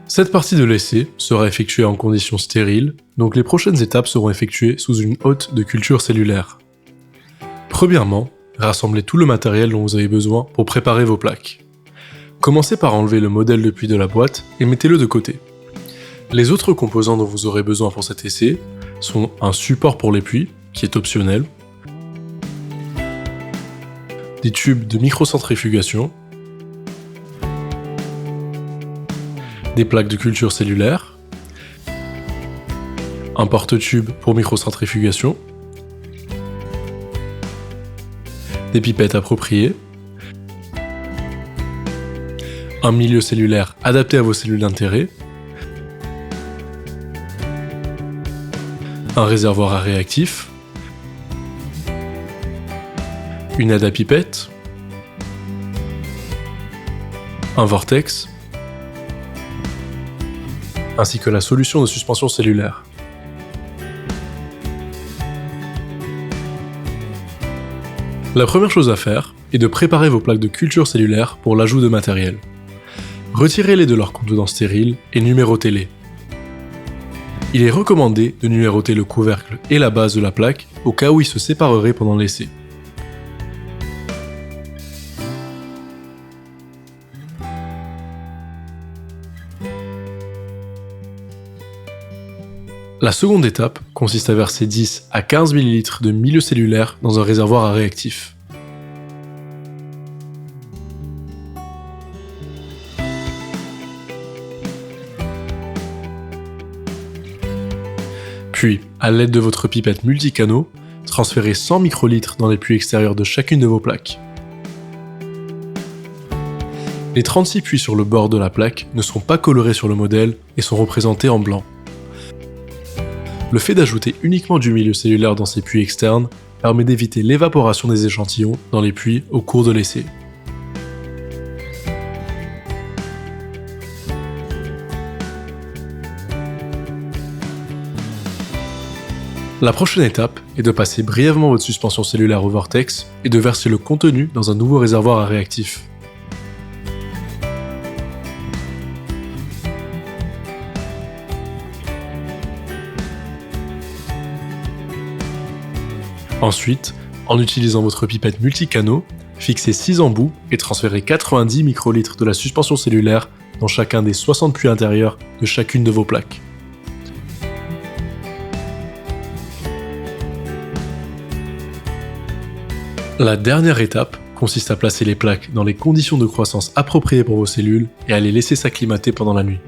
Cette partie de l'essai sera effectuée en conditions stériles, donc les prochaines étapes seront effectuées sous une hotte de culture cellulaire. Premièrement, rassemblez tout le matériel dont vous avez besoin pour préparer vos plaques. Commencez par enlever le modèle de puits de la boîte et mettez-le de côté. Les autres composants dont vous aurez besoin pour cet essai sont un support pour les puits, qui est optionnel, des tubes de microcentrifugation, des plaques de culture cellulaire, un porte-tube pour microcentrifugation, des pipettes appropriées, un milieu cellulaire adapté à vos cellules d'intérêt, un réservoir à réactif, une aide à pipette, un vortex, ainsi que la solution de suspension cellulaire. La première chose à faire est de préparer vos plaques de culture cellulaire pour l'ajout de matériel. Retirez-les de leur contenant stérile et numérotez-les. Il est recommandé de numéroter le couvercle et la base de la plaque au cas où ils se sépareraient pendant l'essai. La seconde étape consiste à verser 10 à 15 ml de milieu cellulaire dans un réservoir à réactif. Puis, à l'aide de votre pipette multicanaux, transférez 100 microlitres dans les puits extérieurs de chacune de vos plaques. Les 36 puits sur le bord de la plaque ne sont pas colorés sur le modèle et sont représentés en blanc. Le fait d'ajouter uniquement du milieu cellulaire dans ces puits externes permet d'éviter l'évaporation des échantillons dans les puits au cours de l'essai. La prochaine étape est de passer brièvement votre suspension cellulaire au vortex et de verser le contenu dans un nouveau réservoir à réactif. Ensuite, en utilisant votre pipette multicanaux, fixez 6 embouts et transférez 90 microlitres de la suspension cellulaire dans chacun des 60 puits intérieurs de chacune de vos plaques. La dernière étape consiste à placer les plaques dans les conditions de croissance appropriées pour vos cellules et à les laisser s'acclimater pendant la nuit.